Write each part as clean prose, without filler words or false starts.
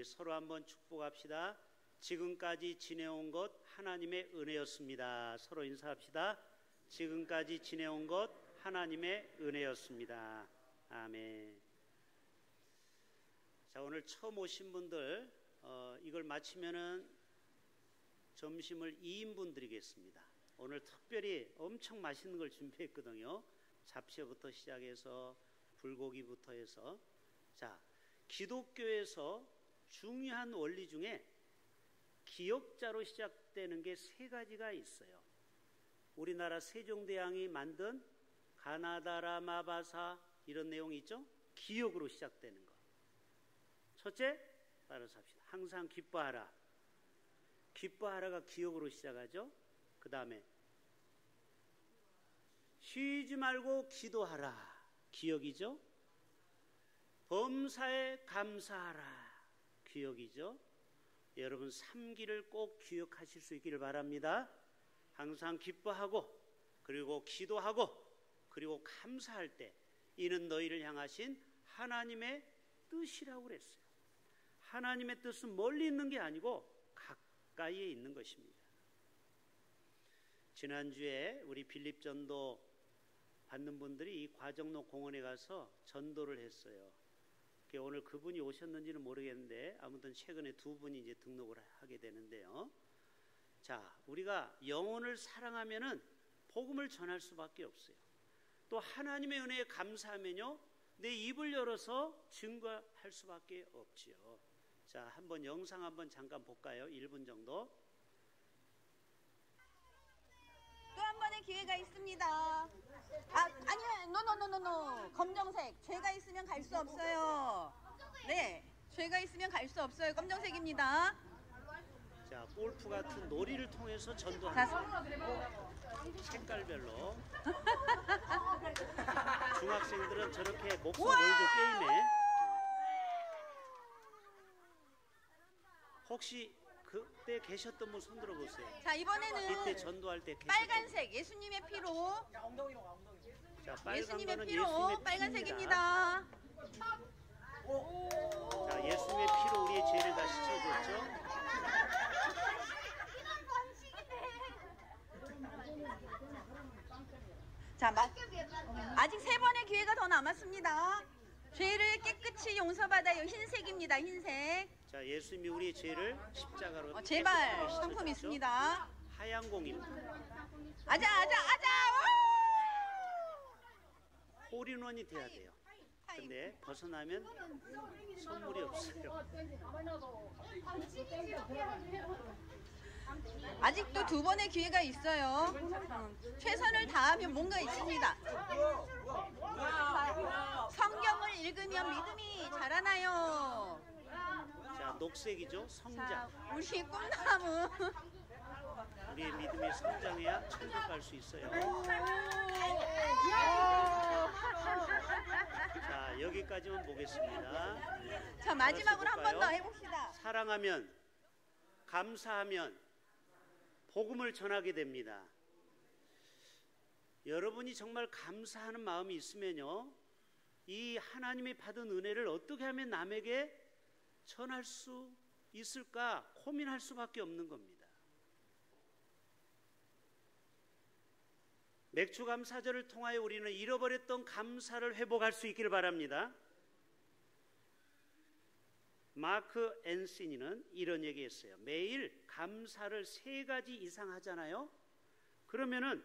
우리 서로 한번 축복합시다. 지금까지 지내온 것 하나님의 은혜였습니다. 서로 인사합시다. 지금까지 지내온 것 하나님의 은혜였습니다. 아멘. 자, 오늘 처음 오신 분들 이걸 마치면은 점심을 2인분 드리겠습니다. 오늘 특별히 엄청 맛있는 걸 준비했거든요. 잡채부터 시작해서 불고기부터 해서. 자, 기독교에서 중요한 원리 중에 기역자로 시작되는 게 3가지가 있어요. 우리나라 세종대왕이 만든 가나다라마바사 이런 내용이 있죠. 기역으로 시작되는 거. 첫째, 따라서 합시다. 항상 기뻐하라. 기뻐하라가 기역으로 시작하죠. 그 다음에 쉬지 말고 기도하라. 기역이죠. 범사에 감사하라. 기역이죠. 여러분 3기를 꼭 기억하실 수 있기를 바랍니다. 항상 기뻐하고 그리고 기도하고 그리고 감사할 때 이는 너희를 향하신 하나님의 뜻이라고 그랬어요. 하나님의 뜻은 멀리 있는 게 아니고 가까이에 있는 것입니다. 지난주에 우리 빌립 전도 받는 분들이 이 과정로 공원에 가서 전도를 했어요. 오늘 그분이 오셨는지는 모르겠는데 아무튼 최근에 2분이 이제 등록을 하게 되는데요. 자, 우리가 영혼을 사랑하면은 복음을 전할 수밖에 없어요. 또 하나님의 은혜에 감사하면요, 내 입을 열어서 증거할 수밖에 없지요. 자, 한번 영상 한번 잠깐 볼까요? 1분 정도. 또 한 번의 기회가 있습니다. 아니요, 노. 검정색. 죄가 있으면 갈 수 없어요. 네, 죄가 있으면 갈 수 없어요. 검정색입니다. 자, 골프 같은 놀이를 통해서 전도하는 색깔별로. 중학생들은 저렇게 목숨 걸죠, 게임에. 혹시 그때 계셨던 분 손 들어보세요. 자, 이번에는 이때 전도할 때 빨간색 예수님의 피로. 자, 빨간 예수님의 거는 피로 예수님의 빨간색입니다. 자, 예수님의 피로 우리의 죄를 다 씻어줬죠. 자, 아직 3번의 기회가 더 남았습니다. 죄를 깨끗이 용서받아요. 흰색입니다. 흰색. 자, 예수님이 우리의 죄를 십자가로 제발 상품 있습니다. 하얀 공입니다. 아자. 홀인원이 돼야 돼요. 근데 벗어나면 선물이 없어요. 아직도 2번의 기회가 있어요. 최선을 다하면 뭔가 있습니다. 성경을 읽으면 믿음이 자라나요. 자, 녹색이죠. 성장. 자, 우리 꿈나무. 우리의 믿음이 성장해야 천국 갈 수 있어요. 자, 여기까지만 보겠습니다. 자, 마지막으로 한 번 더 해봅시다. 사랑하면, 감사하면 복음을 전하게 됩니다. 여러분이 정말 감사하는 마음이 있으면요, 이 하나님이 받은 은혜를 어떻게 하면 남에게 전할 수 있을까 고민할 수밖에 없는 겁니다. 맥주감사절을 통하여 우리는 잃어버렸던 감사를 회복할 수 있기를 바랍니다. 마크 앤시니는 이런 얘기했어요. 매일 감사를 3가지 이상 하잖아요. 그러면은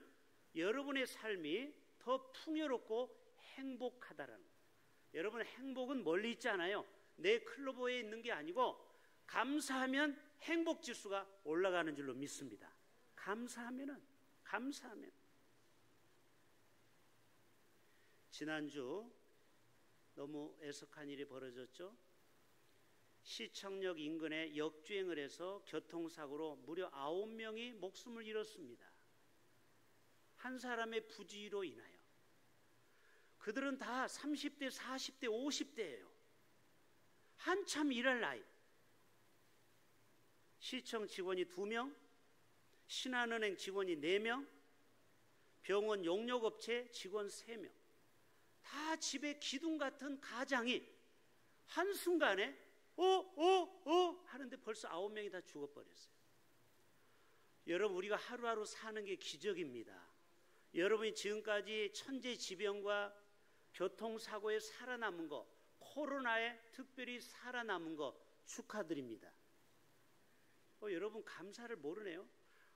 여러분의 삶이 더 풍요롭고 행복하다라는 거예요. 여러분, 행복은 멀리 있지 않아요. 내 클로버에 있는 게 아니고 감사하면 행복 지수가 올라가는 줄로 믿습니다. 감사하면 지난주 너무 애석한 일이 벌어졌죠. 시청역 인근에 역주행을 해서 교통사고로 무려 9명이 목숨을 잃었습니다. 한 사람의 부주의로 인하여. 그들은 다 30대, 40대, 50대예요. 한참 일할 나이. 시청 직원이 2명, 신한은행 직원이 4명, 병원 용역업체 직원 3명. 다 집에 기둥 같은 가장이 한순간에 벌써 9명이 다 죽어버렸어요. 여러분, 우리가 하루하루 사는 게 기적입니다. 여러분이 지금까지 천재지변과 교통사고에 살아남은 거, 코로나에 특별히 살아남은 거 축하드립니다. 여러분 감사를 모르네요.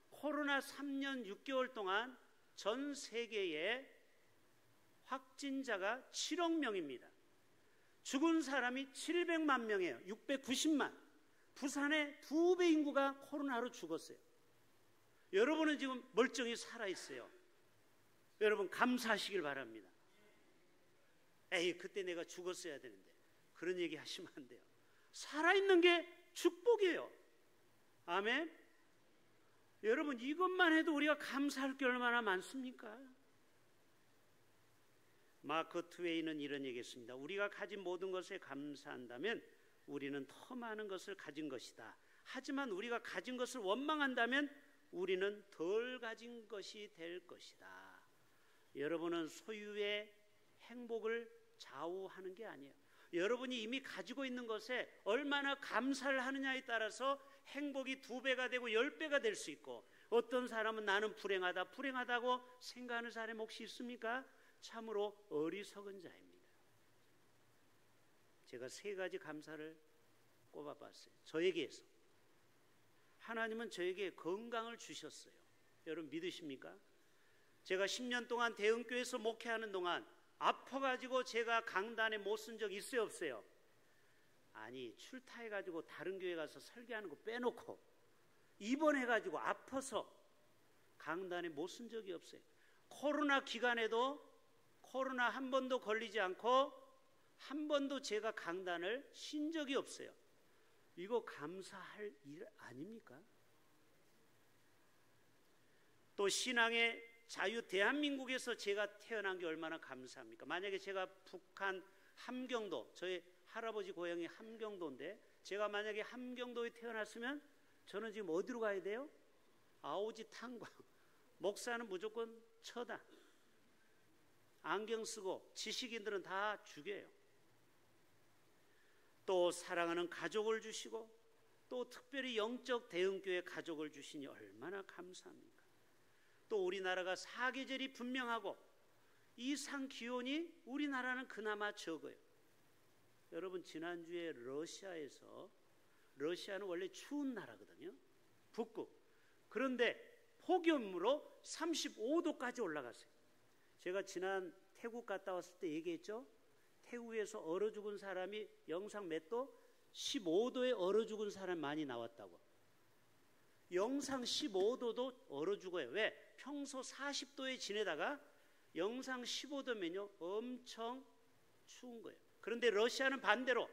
코로나 3년 6개월 동안 전 세계에 확진자가 7억 명입니다. 죽은 사람이 700만 명이에요. 690만. 부산의 2배 인구가 코로나로 죽었어요. 여러분은 지금 멀쩡히 살아있어요. 여러분 감사하시길 바랍니다. 에이, 그때 내가 죽었어야 되는데. 그런 얘기 하시면 안 돼요. 살아있는 게 축복이에요. 아멘. 여러분, 이것만 해도 우리가 감사할 게 얼마나 많습니까? 마크 트웨이는 이런 얘기했습니다. 우리가 가진 모든 것에 감사한다면 우리는 더 많은 것을 가진 것이다. 하지만 우리가 가진 것을 원망한다면 우리는 덜 가진 것이 될 것이다. 여러분은 소유의 행복을 좌우하는 게 아니에요. 여러분이 이미 가지고 있는 것에 얼마나 감사를 하느냐에 따라서 행복이 2배가 되고 10배가 될 수 있고, 어떤 사람은 나는 불행하다고 생각하는 사람이 혹시 있습니까? 참으로 어리석은 자입니다. 제가 3가지 감사를 꼽아봤어요. 저에게서 하나님은 저에게 건강을 주셨어요. 여러분 믿으십니까? 제가 10년 동안 대흥교회에서 목회하는 동안 아파가지고 제가 강단에 못 쓴 적 있어요, 없어요? 아니, 출타해가지고 다른 교회 가서 설교하는 거 빼놓고 입원해가지고 아파서 강단에 못 쓴 적이 없어요. 코로나 기간에도 코로나 한 번도 걸리지 않고 한 번도 제가 강단을 쉰 적이 없어요. 이거 감사할 일 아닙니까? 또 신앙의 자유, 대한민국에서 제가 태어난 게 얼마나 감사합니까? 만약에 제가 북한 함경도, 저희 할아버지 고향이 함경도인데 제가 만약에 함경도에 태어났으면 저는 지금 어디로 가야 돼요? 아오지 탄광. 목사는 무조건 처다. 안경 쓰고 지식인들은 다 죽여요. 또 사랑하는 가족을 주시고 또 특별히 영적 대흥교회 가족을 주시니 얼마나 감사합니까? 또 우리나라가 사계절이 분명하고 이상 기온이 우리나라는 그나마 적어요. 여러분 지난주에 러시아는 원래 추운 나라거든요. 북극. 그런데 폭염으로 35도까지 올라갔어요. 제가 지난 태국 갔다 왔을 때 얘기했죠. 태국에서 얼어 죽은 사람이 영상 몇 도? 15도에 얼어 죽은 사람 많이 나왔다고. 영상 15도도 얼어 죽어요. 왜? 평소 40도에 지내다가 영상 15도면요 엄청 추운 거예요. 그런데 러시아는 반대로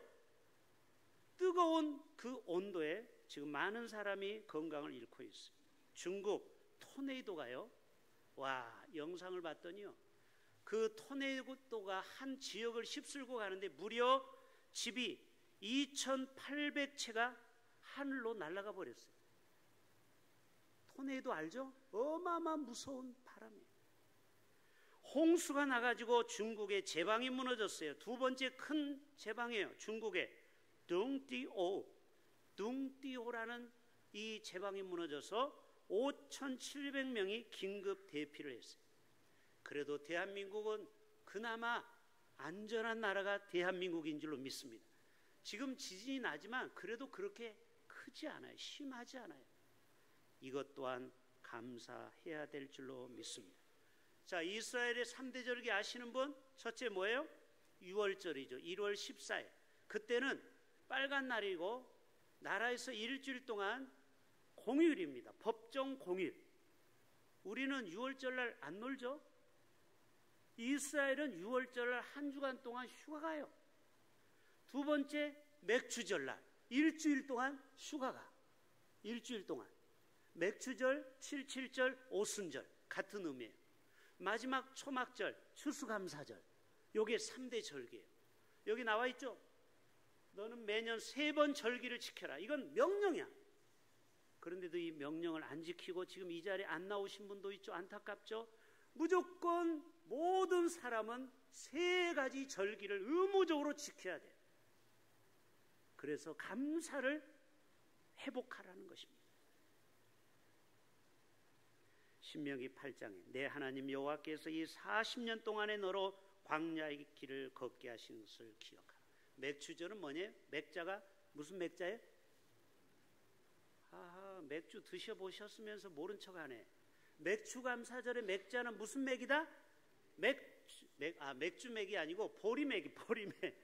뜨거운 그 온도에 지금 많은 사람이 건강을 잃고 있어요. 중국 토네이도가요. 와, 영상을 봤더니요. 그 토네이도가 한 지역을 휩쓸고 가는데 무려 집이 2,800채가 하늘로 날아가 버렸어요. 토네이도 알죠? 어마어마한 무서운 바람이에요. 홍수가 나가지고 중국의 제방이 무너졌어요. 2번째 큰 제방이에요. 중국의 둥띠오라는 이 제방이 무너져서 5,700명이 긴급 대피를 했어요. 그래도 대한민국은 그나마 안전한 나라가 대한민국인 줄로 믿습니다. 지금 지진이 나지만 그래도 그렇게 크지 않아요. 심하지 않아요. 이것 또한 감사해야 될 줄로 믿습니다. 자, 이스라엘의 3대 절기 아시는 분? 첫째 뭐예요? 6월절이죠. 1월 14일. 그때는 빨간 날이고 나라에서 일주일 동안 공휴일입니다. 법정 공휴일. 우리는 6월절날 안 놀죠? 이스라엘은 6월절날 한 주간 동안 휴가 가요. 2번째 맥주절날 일주일 동안 휴가 가. 일주일 동안. 맥주절, 77절, 오순절 같은 의미예요. 마지막 초막절, 추수감사절. 요게 3대 절기예요. 여기 나와 있죠? 너는 매년 3번 절기를 지켜라. 이건 명령이야. 그런데도 이 명령을 안 지키고 지금 이 자리에 안 나오신 분도 있죠. 안타깝죠? 무조건 모든 사람은 3가지 절기를 의무적으로 지켜야 돼요. 그래서 감사를 회복하라는 것입니다. 신명기 8장에 내 하나님 여호와께서 이 40년 동안에 너로 광야의 길을 걷게 하신 것을 기억하라. 맥주절은 뭐냐? 맥자가 무슨 맥자예요? 맥주 드셔보셨으면서 모른 척하네. 맥주감사절의 맥자는 무슨 맥이다? 맥주맥이 아니고 보리맥이 보리맥.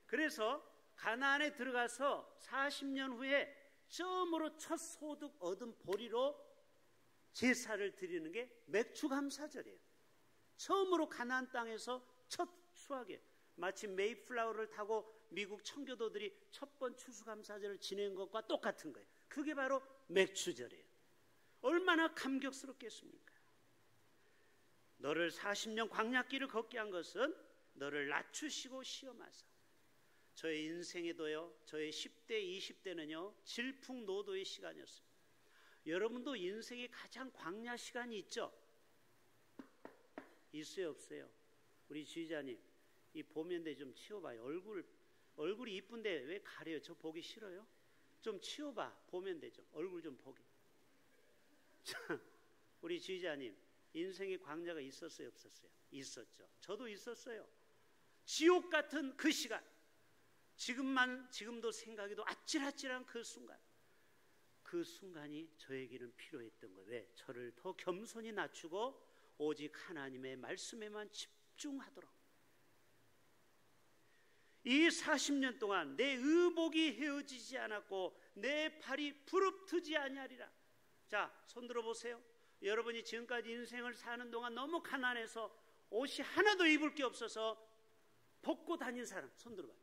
그래서 가나안에 들어가서 40년 후에 처음으로 첫 소득 얻은 보리로 제사를 드리는 게 맥주감사절이에요. 처음으로 가나안 땅에서 첫 수확이에요. 마치 메이플라워를 타고 미국 청교도들이 첫 번 추수감사절을 지낸 것과 똑같은 거예요. 그게 바로 맥주절이에요. 얼마나 감격스럽겠습니까? 너를 40년 광야길을 걷게 한 것은 너를 낮추시고 시험하사. 저의 인생에도요, 저의 10대, 20대는요 질풍노도의 시간이었습니다. 여러분도 인생에 가장 광야 시간이 있죠? 있어요, 없어요? 우리 지휘자님, 이 보면대 좀 치워봐요. 얼굴이 이쁜데 왜 가려요? 저 보기 싫어요? 좀 치워봐. 보면 되죠. 얼굴 좀 보기. 자, 우리 지휘자님, 인생의 광야가 있었어요, 없었어요? 있었죠. 저도 있었어요. 지옥 같은 그 시간, 지금도 생각해도 아찔아찔한 그 순간, 그 순간이 저에게는 필요했던 거예요. 왜? 저를 더 겸손히 낮추고 오직 하나님의 말씀에만 집중하도록. 이 40년 동안 내 의복이 헤어지지 않았고 내 팔이 부릅뜨지 아니하리라. 자, 손 들어보세요. 여러분이 지금까지 인생을 사는 동안 너무 가난해서 옷이 하나도 입을 게 없어서 벗고 다닌 사람 손 들어봐요.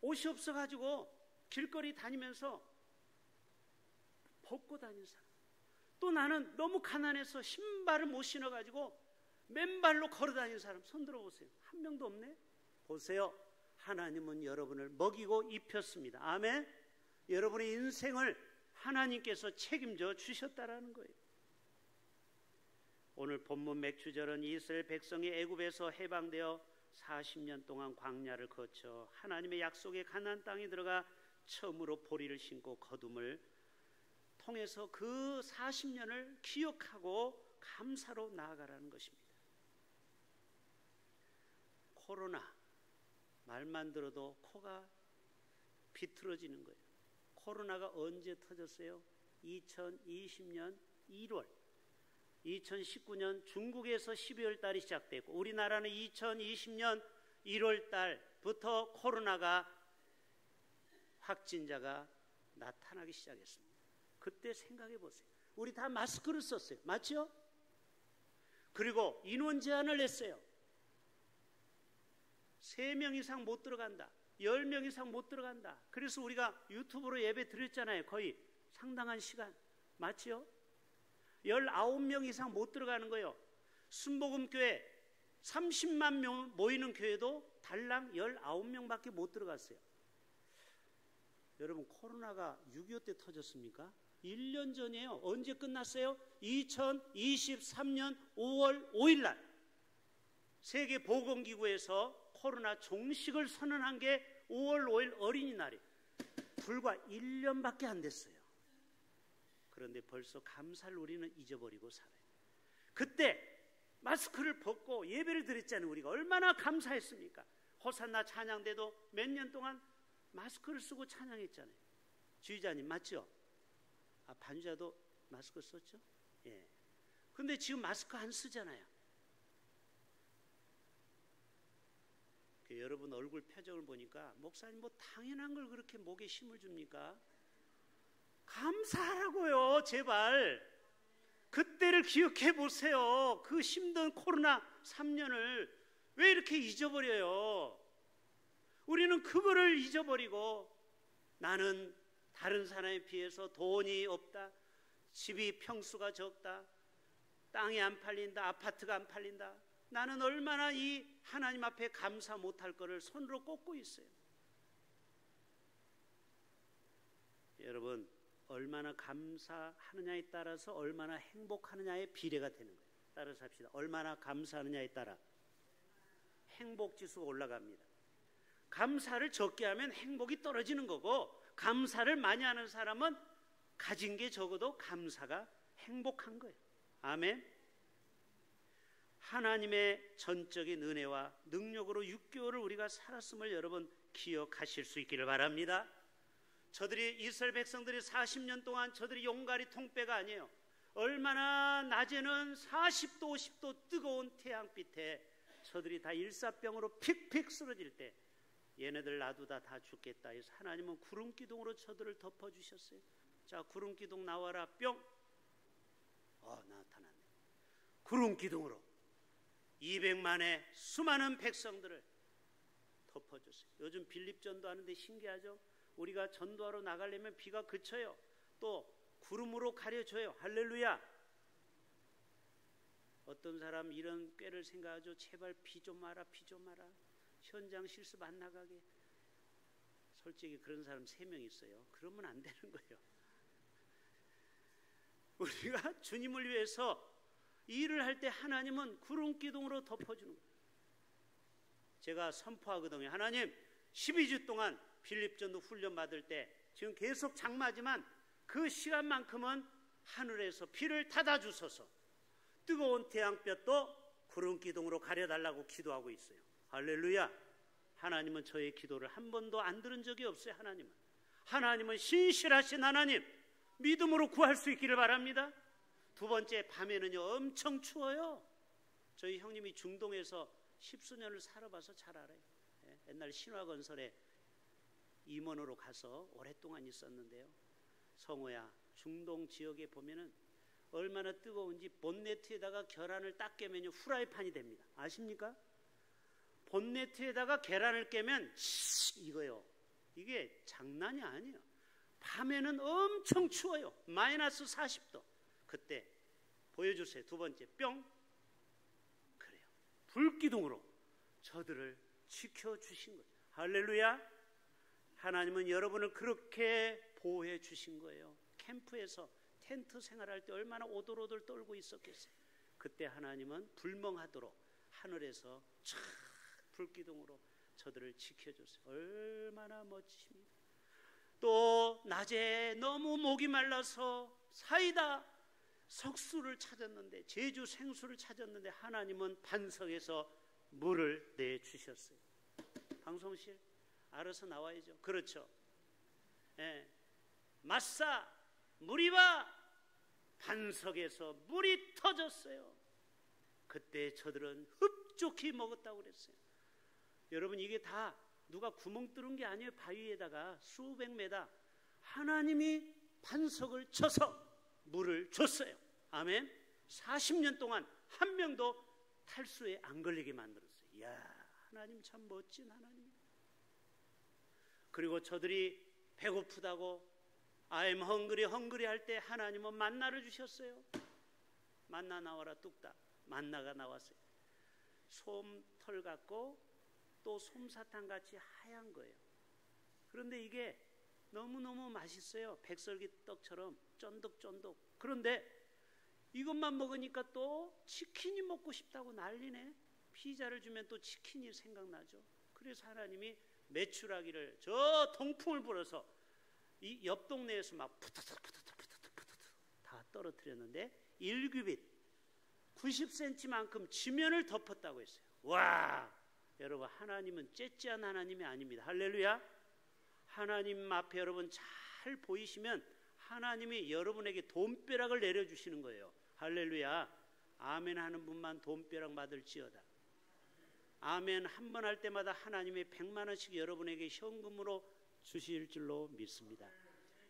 옷이 없어가지고 길거리 다니면서 벗고 다닌 사람. 또 나는 너무 가난해서 신발을 못 신어가지고 맨발로 걸어 다니는 사람 손 들어보세요. 한 명도 없네. 보세요. 하나님은 여러분을 먹이고 입혔습니다. 아멘. 여러분의 인생을 하나님께서 책임져 주셨다라는 거예요. 오늘 본문 맥주절은 이스라엘 백성이 애굽에서 해방되어 40년 동안 광야를 거쳐 하나님의 약속의 가나안 땅에 들어가 처음으로 보리를 심고 거둠을 통해서 그 40년을 기억하고 감사로 나아가라는 것입니다. 코로나 말만 들어도 코가 비틀어지는 거예요. 코로나가 언제 터졌어요? 2020년 1월. 2019년 중국에서 12월 달이 시작됐고 우리나라는 2020년 1월 달부터 코로나가 확진자가 나타나기 시작했습니다. 그때 생각해 보세요. 우리 다 마스크를 썼어요. 맞죠? 그리고 인원 제한을 냈어요. 3명 이상 못 들어간다. 10명 이상 못 들어간다. 그래서 우리가 유튜브로 예배 드렸잖아요. 거의 상당한 시간. 맞죠? 19명 이상 못 들어가는 거예요. 순복음교회 30만 명 모이는 교회도 달랑 19명밖에 못 들어갔어요. 여러분, 코로나가 6.25 때 터졌습니까? 1년 전이에요. 언제 끝났어요? 2023년 5월 5일 날 세계보건기구에서 코로나 종식을 선언한 게 5월 5일 어린이날이에요. 불과 1년밖에 안 됐어요. 그런데 벌써 감사를 우리는 잊어버리고 살아요. 그때 마스크를 벗고 예배를 드렸잖아요. 우리가 얼마나 감사했습니까? 호산나 찬양대도 몇 년 동안 마스크를 쓰고 찬양했잖아요. 주의자님 맞죠? 반주자도 마스크 썼죠? 예. 근데 지금 마스크 안 쓰잖아요. 여러분 얼굴 표정을 보니까 목사님 뭐 당연한 걸 그렇게 목에 힘을 줍니까? 감사하라고요. 제발 그때를 기억해 보세요. 그 힘든 코로나 3년을 왜 이렇게 잊어버려요? 우리는 그거를 잊어버리고 나는 다른 사람에 비해서 돈이 없다, 집이 평수가 적다, 땅이 안 팔린다, 아파트가 안 팔린다, 나는 얼마나 이 하나님 앞에 감사 못할 거를 손으로 꼽고 있어요. 여러분, 얼마나 감사하느냐에 따라서 얼마나 행복하느냐의 비례가 되는 거예요. 따라서 합시다. 얼마나 감사하느냐에 따라 행복지수가 올라갑니다. 감사를 적게 하면 행복이 떨어지는 거고, 감사를 많이 하는 사람은 가진 게 적어도 감사가 행복한 거예요. 아멘. 하나님의 전적인 은혜와 능력으로 6개월을 우리가 살았음을 여러분 기억하실 수 있기를 바랍니다. 저들이 이스라엘 백성들이 40년 동안 저들이 용가리 통배가 아니에요. 얼마나 낮에는 40도 50도 뜨거운 태양빛에 저들이 다 일사병으로 픽픽 쓰러질 때 얘네들 놔두다 다 죽겠다 해서 하나님은 구름기둥으로 저들을 덮어주셨어요. 자, 구름기둥 나와라 뿅. 나타났네. 구름기둥으로 200만의 수많은 백성들을 덮어줬어요. 요즘 빌립전도 하는데 신기하죠? 우리가 전도하러 나가려면 비가 그쳐요. 또 구름으로 가려져요. 할렐루야. 어떤 사람 이런 꾀를 생각하죠. 제발 비 좀 마라, 비 좀 마라. 현장 실습 안 나가게. 솔직히 그런 사람 3명 있어요. 그러면 안 되는 거예요. 우리가 주님을 위해서 일을 할 때 하나님은 구름기둥으로 덮어주는 거예요. 제가 선포하거든요. 하나님 12주 동안 빌립전도 훈련 받을 때 지금 계속 장마지만 그 시간만큼은 하늘에서 비를 타다 주소서. 뜨거운 태양볕도 구름기둥으로 가려달라고 기도하고 있어요. 할렐루야. 하나님은 저의 기도를 한 번도 안 들은 적이 없어요. 하나님은 신실하신 하나님, 믿음으로 구할 수 있기를 바랍니다. 두 번째, 밤에는요 엄청 추워요. 저희 형님이 중동에서 10수년을 살아봐서 잘 알아요. 옛날 신화건설에 임원으로 가서 오랫동안 있었는데요. 성호야, 중동 지역에 보면은 얼마나 뜨거운지 본네트에다가 계란을 딱 깨면요 후라이팬이 됩니다. 아십니까? 본네트에다가 계란을 깨면 이거요. 이게 장난이 아니에요. 밤에는 엄청 추워요. 마이너스 40도. 그때 보여주세요. 두 번째, 뿅. 그래요. 불기둥으로 저들을 지켜주신 거예요. 할렐루야. 하나님은 여러분을 그렇게 보호해 주신 거예요. 캠프에서 텐트 생활할 때 얼마나 오돌오돌 떨고 있었겠어요. 그때 하나님은 불멍하도록 하늘에서 촤 불기둥으로 저들을 지켜줬어요. 얼마나 멋지십니까? 또 낮에 너무 목이 말라서 사이다 석수를 찾았는데, 제주 생수를 찾았는데 하나님은 반석에서 물을 내주셨어요. 방송실 알아서 나와야죠. 그렇죠. 마사 무리바 반석에서 물이 터졌어요. 그때 저들은 흡족히 먹었다고 그랬어요. 여러분, 이게 다 누가 구멍 뚫은 게 아니에요. 바위에다가 수백 메다 하나님이 반석을 쳐서 물을 줬어요. 아멘. 40년 동안 한 명도 탈수에 안 걸리게 만들었어요. 이야, 하나님 참 멋진 하나님. 그리고 저들이 배고프다고 I'm hungry 할 때 하나님은 만나를 주셨어요. 만나 나와라 뚝딱. 만나가 나왔어요. 솜털 같고 또 솜사탕 같이 하얀 거예요. 그런데 이게 너무너무 맛있어요. 백설기 떡처럼 쫀득쫀득. 그런데 이것만 먹으니까 또 치킨이 먹고 싶다고 난리네. 피자를 주면 또 치킨이 생각나죠. 그래서 하나님이 메추라기를 저 동풍을 불어서 이 옆 동네에서 막 푸드득 다 떨어뜨렸는데 1규빗 90cm만큼 지면을 덮었다고 했어요. 와, 여러분, 하나님은 째째한 하나님이 아닙니다. 할렐루야. 하나님 앞에 여러분 잘 보이시면 하나님이 여러분에게 돈벼락을 내려주시는 거예요. 할렐루야. 아멘 하는 분만 돈벼락 받을지어다. 아멘 한 번 할 때마다 하나님이 100만 원씩 여러분에게 현금으로 주실 줄로 믿습니다.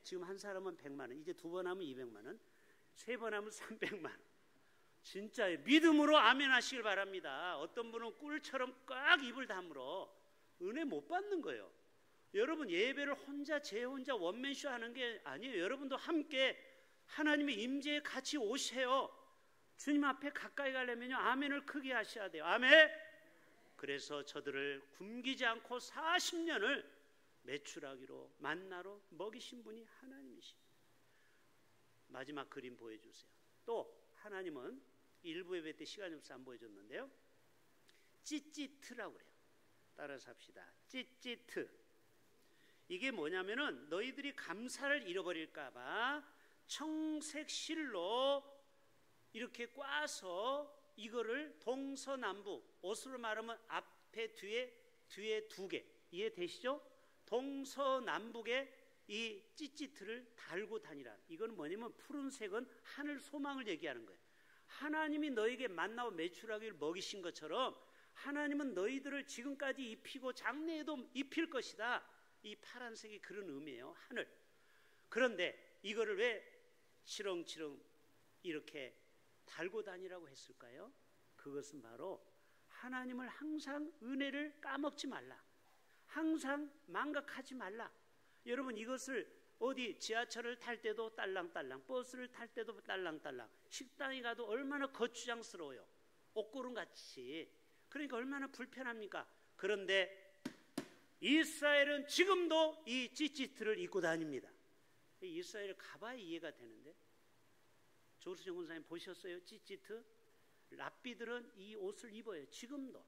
지금 한 사람은 100만 원, 이제 2번 하면 200만 원, 3번 하면 300만 원. 진짜요. 믿음으로 아멘 하시길 바랍니다. 어떤 분은 꿀처럼 꽉 입을 다물어 은혜 못 받는 거예요. 여러분, 예배를 제 혼자 원맨쇼 하는 게 아니에요. 여러분도 함께 하나님의 임재에 같이 오세요. 주님 앞에 가까이 가려면요 아멘을 크게 하셔야 돼요. 아멘. 그래서 저들을 굶기지 않고 40년을 메추라기로 만나로 먹이신 분이 하나님이십니다. 마지막 그림 보여주세요. 또 하나님은 일부 예배 때 시간이 없어서 안 보여줬는데요, 찌찌트라고 그래요. 따라서 합시다. 찌찌트. 이게 뭐냐면은 너희들이 감사를 잃어버릴까봐 청색 실로 이렇게 꽈서 이거를 동서남북, 옷으로 말하면 앞에 뒤에 두 개, 이해되시죠? 동서남북에 이 찌찌트를 달고 다니라. 이건 뭐냐면 푸른색은 하늘 소망을 얘기하는 거예요. 하나님이 너에게 만나고 메추라기를 먹이신 것처럼 하나님은 너희들을 지금까지 입히고 장래에도 입힐 것이다. 이 파란색이 그런 의미예요. 하늘. 그런데 이거를 왜 치렁치렁 이렇게 달고 다니라고 했을까요? 그것은 바로 하나님을 항상 은혜를 까먹지 말라. 항상 망각하지 말라. 여러분 이것을 어디 지하철을 탈 때도 딸랑딸랑, 버스를 탈 때도 딸랑딸랑, 식당에 가도 얼마나 거추장스러워요. 옷고름같이. 그러니까 얼마나 불편합니까? 그런데 이스라엘은 지금도 이 찌찌트를 입고 다닙니다. 이스라엘 가봐야 이해가 되는데, 조수정 권사님 보셨어요? 찌찌트? 랍비들은 이 옷을 입어요. 지금도.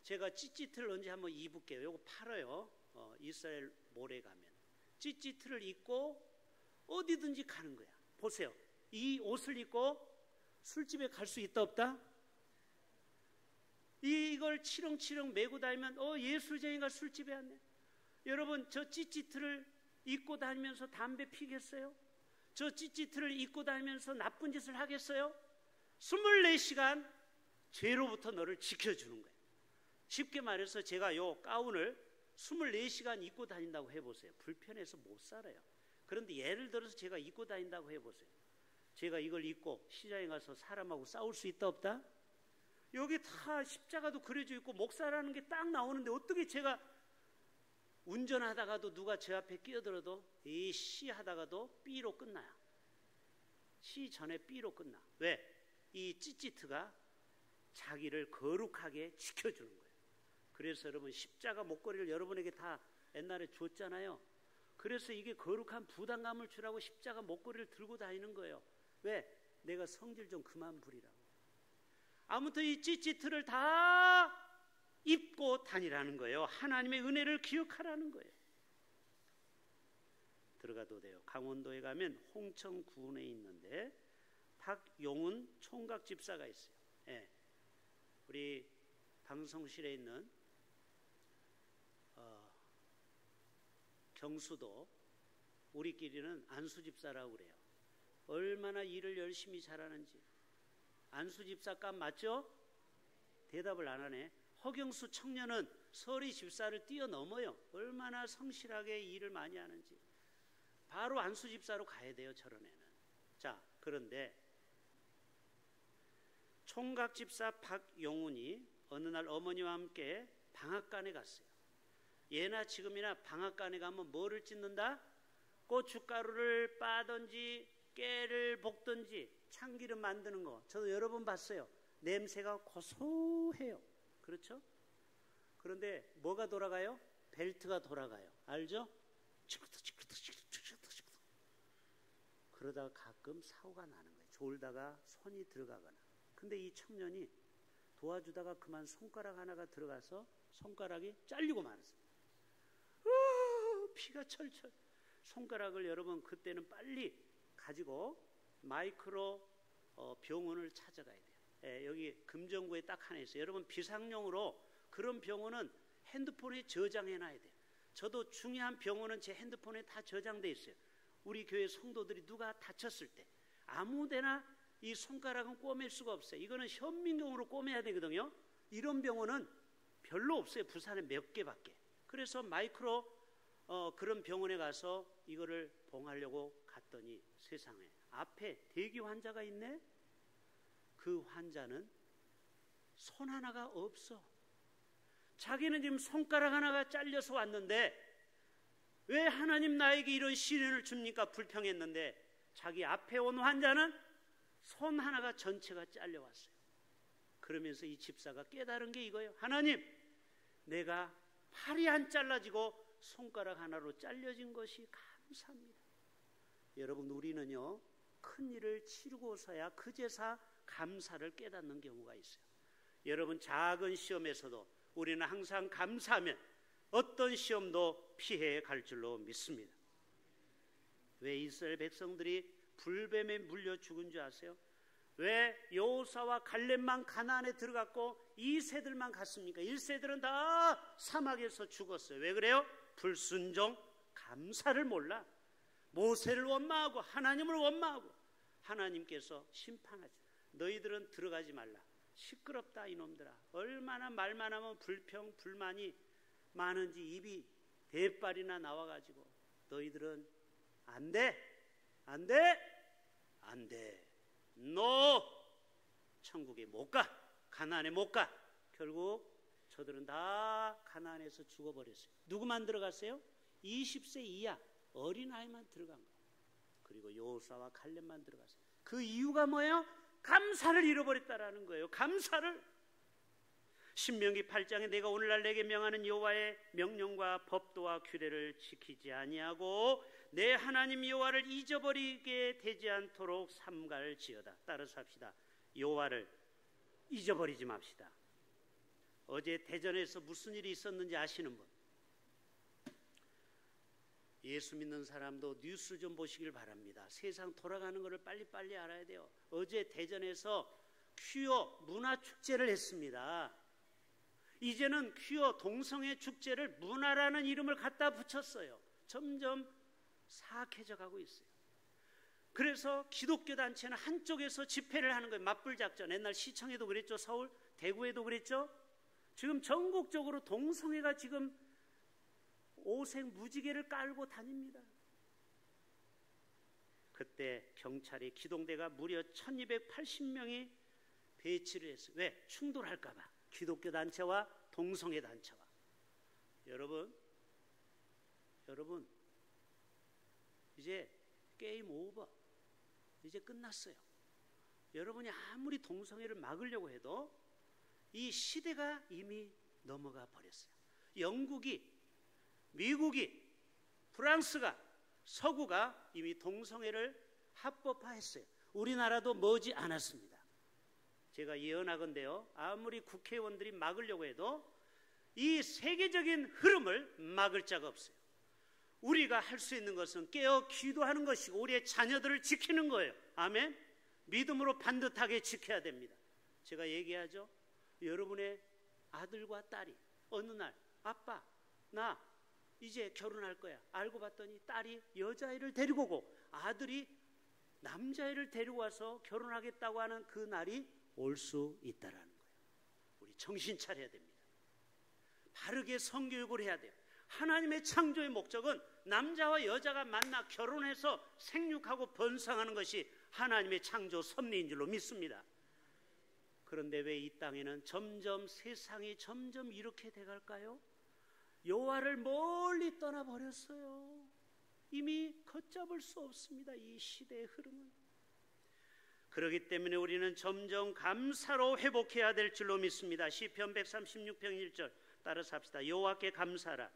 제가 찌찌트를 언제 한번 입을게요. 이거 팔아요. 이스라엘 몰에 가면 찌찌트를 입고 어디든지 가는 거야. 보세요. 이 옷을 입고 술집에 갈 수 있다 없다? 이걸 치렁치렁 메고 다니면 예술쟁이가 술집에 왔네. 여러분 저 찌찌트를 입고 다니면서 담배 피겠어요? 저 찌찌트를 입고 다니면서 나쁜 짓을 하겠어요? 24시간 죄로부터 너를 지켜주는 거예요. 쉽게 말해서 제가 요 가운을 24시간 입고 다닌다고 해보세요. 불편해서 못 살아요. 그런데 예를 들어서 제가 입고 다닌다고 해보세요. 제가 이걸 입고 시장에 가서 사람하고 싸울 수 있다 없다? 여기 다 십자가도 그려져 있고 목사라는 게 딱 나오는데 어떻게 제가 운전하다가도 누가 제 앞에 끼어들어도 이 시 하다가도 B로 끝나요. 시 전에 B로 끝나. 왜? 이 찌찌트가 자기를 거룩하게 지켜주는 거예요. 그래서 여러분 십자가 목걸이를 여러분에게 다 옛날에 줬잖아요. 그래서 이게 거룩한 부담감을 주라고 십자가 목걸이를 들고 다니는 거예요. 왜? 내가 성질 좀 그만 부리라고. 아무튼 이 찌찌트를 다 입고 다니라는 거예요. 하나님의 은혜를 기억하라는 거예요. 들어가도 돼요. 강원도에 가면 홍천군에 있는데 박용훈 총각 집사가 있어요. 예. 우리 방송실에 있는 경수도 우리끼리는 안수 집사라고 그래요. 얼마나 일을 열심히 잘하는지. 안수 집사감 맞죠? 대답을 안 하네. 허경수 청년은 서리 집사를 뛰어넘어요. 얼마나 성실하게 일을 많이 하는지. 바로 안수 집사로 가야 돼요. 저런 애는. 자, 그런데 총각 집사 박용훈이 어느 날 어머니와 함께 방앗간에 갔어요. 예나 지금이나 방앗간에 가면 뭐를 찢는다? 고춧가루를 빠든지 깨를 볶든지 참기름 만드는 거. 저도 여러 번 봤어요. 냄새가 고소해요. 그렇죠? 그런데 뭐가 돌아가요? 벨트가 돌아가요. 알죠? 그러다가 가끔 사고가 나는 거예요. 졸다가 손이 들어가거나. 근데 이 청년이 도와주다가 그만 손가락 하나가 들어가서 손가락이 잘리고 말았어요. 피가 철철. 손가락을 여러분 그때는 빨리 가지고 마이크로 병원을 찾아가야 돼요. 예, 여기 금정구에 딱 하나 있어요. 여러분 비상용으로 그런 병원은 핸드폰에 저장해놔야 돼요. 저도 중요한 병원은 제 핸드폰에 다 저장돼 있어요. 우리 교회 성도들이 누가 다쳤을 때 아무데나 이 손가락은 꼬맬 수가 없어요. 이거는 현민경으로 꼬매야 되거든요. 이런 병원은 별로 없어요. 부산에 몇 개밖에. 그래서 마이크로 그런 병원에 가서 이거를 봉하려고 갔더니 세상에 앞에 대기 환자가 있네. 그 환자는 손 하나가 없어. 자기는 지금 손가락 하나가 잘려서 왔는데 왜 하나님 나에게 이런 시련을 줍니까? 불평했는데 자기 앞에 온 환자는 손 하나가 전체가 잘려왔어요. 그러면서 이 집사가 깨달은 게 이거예요. 하나님, 내가 팔이 안 잘라지고 손가락 하나로 잘려진 것이 감사합니다. 여러분 우리는요 큰 일을 치르고서야 그제서 감사를 깨닫는 경우가 있어요. 여러분 작은 시험에서도 우리는 항상 감사하면 어떤 시험도 피해 갈 줄로 믿습니다. 왜 이스라엘 백성들이 불뱀에 물려 죽은 줄 아세요? 왜 여호수아와 갈렙만 가나안에 들어갔고 2세들만 갔습니까? 1세들은 다 사막에서 죽었어요. 왜 그래요? 불순종, 감사를 몰라. 모세를 원망하고 하나님을 원망하고 하나님께서 심판하죠. 너희들은 들어가지 말라. 시끄럽다 이놈들아. 얼마나 말만 하면 불평, 불만이 많은지 입이 대빨이나 나와가지고 너희들은 안 돼, 안 돼, 안 돼. 너 천국에 못 가, 가나안에 못 가. 결국 저들은 다 가나안에서 죽어버렸어요. 누구만 들어갔어요? 20세 이하 어린아이만 들어간 거예요. 그리고 여호수아와 갈렙만 들어갔어요. 그 이유가 뭐예요? 감사를 잃어버렸다라는 거예요. 감사를. 신명기 8장에 내가 오늘날 내게 명하는 여호와의 명령과 법도와 규례를 지키지 아니하고 내 하나님 여호와를 잊어버리게 되지 않도록 삼갈지어다. 따라서 합시다. 여호와를 잊어버리지 맙시다. 어제 대전에서 무슨 일이 있었는지 아시는 분? 예수 믿는 사람도 뉴스 좀 보시길 바랍니다. 세상 돌아가는 것을 빨리빨리 알아야 돼요. 어제 대전에서 퀴어 문화축제를 했습니다. 이제는 퀴어 동성애 축제를 문화라는 이름을 갖다 붙였어요. 점점 사악해져 가고 있어요. 그래서 기독교 단체는 한쪽에서 집회를 하는 거예요. 맞불작전. 옛날 시청에도 그랬죠. 서울, 대구에도 그랬죠. 지금 전국적으로 동성애가 지금 오색 무지개를 깔고 다닙니다. 그때 경찰이 기동대가 무려 1280명이 배치를 했어요. 왜? 충돌할까 봐. 기독교 단체와 동성애 단체와. 여러분 이제 게임 오버. 이제 끝났어요. 여러분이 아무리 동성애를 막으려고 해도 이 시대가 이미 넘어가 버렸어요. 영국이, 미국이, 프랑스가, 서구가 이미 동성애를 합법화했어요. 우리나라도 머지 않았습니다. 제가 예언하건대요, 아무리 국회의원들이 막으려고 해도 이 세계적인 흐름을 막을 자가 없어요. 우리가 할 수 있는 것은 깨어 기도하는 것이고 우리의 자녀들을 지키는 거예요. 아멘. 믿음으로 반듯하게 지켜야 됩니다. 제가 얘기하죠. 여러분의 아들과 딸이 어느 날 아빠 나 이제 결혼할 거야. 알고 봤더니 딸이 여자아이를 데리고 오고 아들이 남자아이를 데리고 와서 결혼하겠다고 하는 그 날이 올 수 있다라는 거예요. 우리 정신 차려야 됩니다. 바르게 성교육을 해야 돼요. 하나님의 창조의 목적은 남자와 여자가 만나 결혼해서 생육하고 번성하는 것이 하나님의 창조 섭리인 줄로 믿습니다. 그런데 왜 이 땅에는 점점 세상이 점점 이렇게 돼갈까요? 여호와를 멀리 떠나버렸어요. 이미 걷잡을 수 없습니다. 이 시대의 흐름은. 그렇기 때문에 우리는 점점 감사로 회복해야 될 줄로 믿습니다. 시편 136편 1절 따라서 합시다. 여호와께 감사라.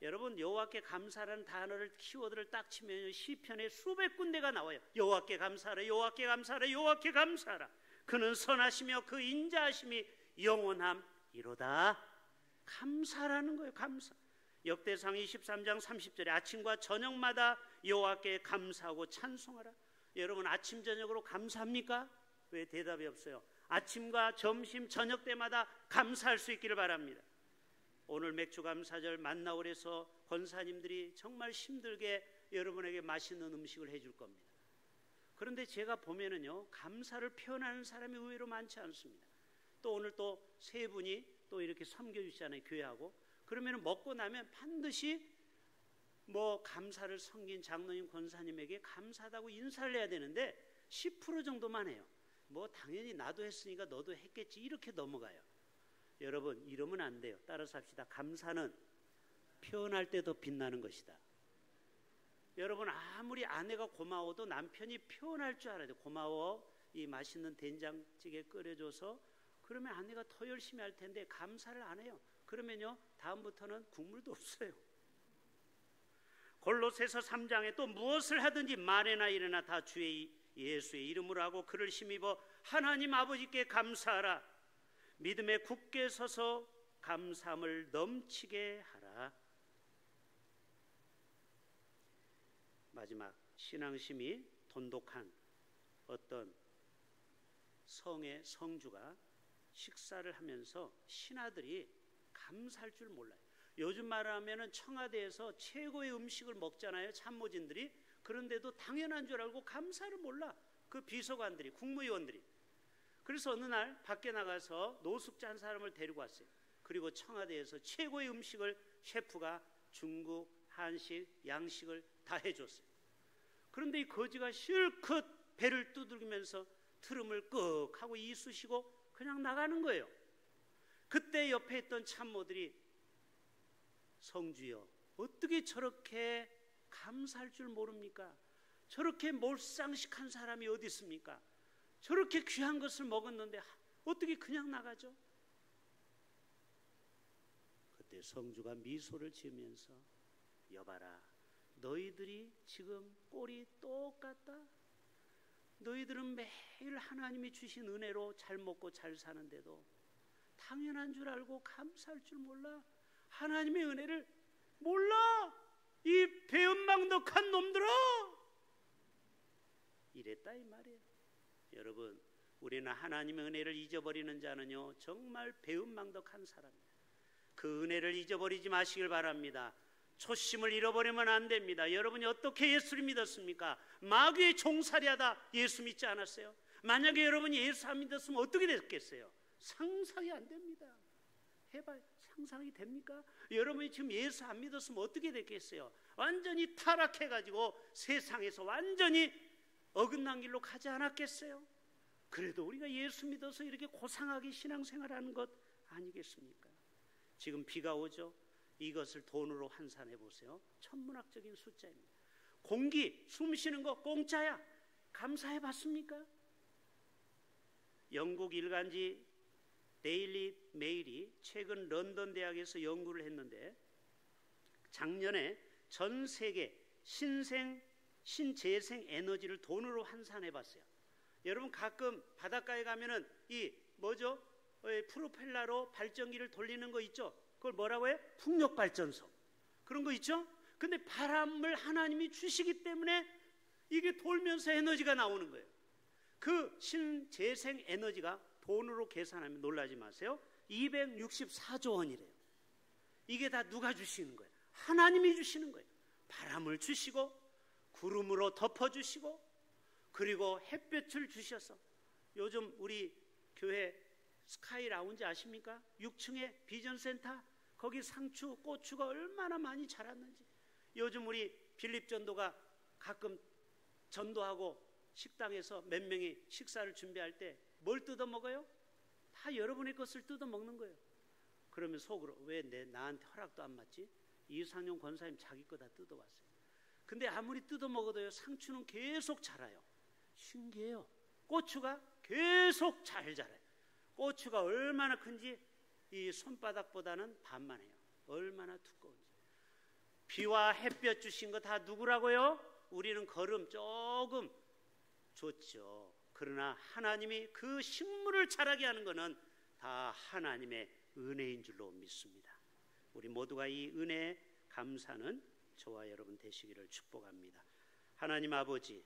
여러분, 여호와께 감사라는 단어를 키워드를 딱 치면 시편에 수백 군데가 나와요. 여호와께 감사라, 여호와께 감사라, 여호와께 감사라. 그는 선하시며 그 인자하심이 영원함이로다. 감사라는 거예요. 감사. 역대상 23장 30절에 아침과 저녁마다 여호와께 감사하고 찬송하라. 여러분, 아침 저녁으로 감사합니까? 왜 대답이 없어요? 아침과 점심 저녁 때마다 감사할 수 있기를 바랍니다. 오늘 맥주감사절 만나올에서 권사님들이 정말 힘들게 여러분에게 맛있는 음식을 해줄 겁니다. 그런데 제가 보면은요, 감사를 표현하는 사람이 의외로 많지 않습니다. 또 오늘 또 세 분이 또 이렇게 섬겨주시잖아요. 교회하고. 그러면 먹고 나면 반드시 뭐 감사를 섬긴 장로님 권사님에게 감사하다고 인사를 해야 되는데 10% 정도만 해요. 뭐 당연히 나도 했으니까 너도 했겠지, 이렇게 넘어가요. 여러분, 이러면 안 돼요. 따라서 합시다. 감사는 표현할 때 더 빛나는 것이다. 여러분, 아무리 아내가 고마워도 남편이 표현할 줄 알아야 돼요. 고마워, 이 맛있는 된장찌개 끓여줘서. 그러면 아내가 더 열심히 할 텐데 감사를 안 해요. 그러면요, 다음부터는 국물도 없어요. 골로새서 3장에 또 무엇을 하든지 말에나 일에나 다 주의 예수의 이름으로 하고 그를 힘입어 하나님 아버지께 감사하라. 믿음에 굳게 서서 감사함을 넘치게 하라. 마지막, 신앙심이 돈독한 어떤 성의 성주가 식사를 하면서 신하들이 감사할 줄 몰라요. 요즘 말하면 청와대에서 최고의 음식을 먹잖아요, 참모진들이. 그런데도 당연한 줄 알고 감사를 몰라, 그 비서관들이, 국무위원들이. 그래서 어느 날 밖에 나가서 노숙자 한 사람을 데리고 왔어요. 그리고 청와대에서 최고의 음식을 셰프가 중국, 한식, 양식을 다 해줬어요. 그런데 이 거지가 실컷 배를 두들기면서 트름을 끄 하고 이쑤시고 그냥 나가는 거예요. 그때 옆에 있던 참모들이, 성주여, 어떻게 저렇게 감사할 줄 모릅니까? 저렇게 몰상식한 사람이 어디 있습니까? 저렇게 귀한 것을 먹었는데 어떻게 그냥 나가죠? 그때 성주가 미소를 지으면서, 여봐라, 너희들이 지금 꼴이 똑같다. 너희들은 매일 하나님이 주신 은혜로 잘 먹고 잘 사는데도 당연한 줄 알고 감사할 줄 몰라. 하나님의 은혜를 몰라, 이 배은망덕한 놈들아. 이랬다 이 말이에요. 여러분, 우리는 하나님의 은혜를 잊어버리는 자는요, 정말 배은망덕한 사람입니다. 그 은혜를 잊어버리지 마시길 바랍니다. 초심을 잃어버리면 안 됩니다. 여러분이 어떻게 예수를 믿었습니까? 마귀의 종살이하다 예수 믿지 않았어요? 만약에 여러분이 예수 안 믿었으면 어떻게 됐겠어요? 상상이 안 됩니다. 해봐요. 상상이 됩니까? 여러분이 지금 예수 안 믿었으면 어떻게 됐겠어요? 완전히 타락해가지고 세상에서 완전히 어긋난 길로 가지 않았겠어요? 그래도 우리가 예수 믿어서 이렇게 고상하게 신앙생활하는 것 아니겠습니까? 지금 비가 오죠? 이것을 돈으로 환산해 보세요. 천문학적인 숫자입니다. 공기, 숨 쉬는 거 공짜야. 감사해 봤습니까? 영국 일간지 데일리 메일이 최근 런던 대학에서 연구를 했는데, 작년에 전 세계 신재생 에너지를 돈으로 환산해 봤어요. 여러분 가끔 바닷가에 가면은 이 뭐죠? 프로펠러로 발전기를 돌리는 거 있죠? 그걸 뭐라고 해? 풍력발전소. 그런 거 있죠? 근데 바람을 하나님이 주시기 때문에 이게 돌면서 에너지가 나오는 거예요. 그 신재생 에너지가 돈으로 계산하면 놀라지 마세요. 264조 원이래요. 이게 다 누가 주시는 거예요? 하나님이 주시는 거예요. 바람을 주시고 구름으로 덮어주시고 그리고 햇볕을 주셔서, 요즘 우리 교회 스카이 라운지 아십니까? 6층에 비전센터, 거기 상추, 고추가 얼마나 많이 자랐는지. 요즘 우리 빌립 전도가 가끔 전도하고 식당에서 몇 명이 식사를 준비할 때 뭘 뜯어 먹어요? 다 여러분의 것을 뜯어 먹는 거예요. 그러면 속으로, 왜 나한테 허락도 안 맞지? 이상용 권사님 자기 거 다 뜯어왔어요. 근데 아무리 뜯어 먹어도요, 상추는 계속 자라요. 신기해요. 고추가 계속 잘 자라요. 고추가 얼마나 큰지 이 손바닥보다는 반만 해요. 얼마나 두꺼운지. 비와 햇볕 주신 거 다 누구라고요? 우리는 거름 조금 줬죠. 그러나 하나님이 그 식물을 자라게 하는 것은 다 하나님의 은혜인 줄로 믿습니다. 우리 모두가 이 은혜에 감사하는 저와 여러분 되시기를 축복합니다. 하나님 아버지,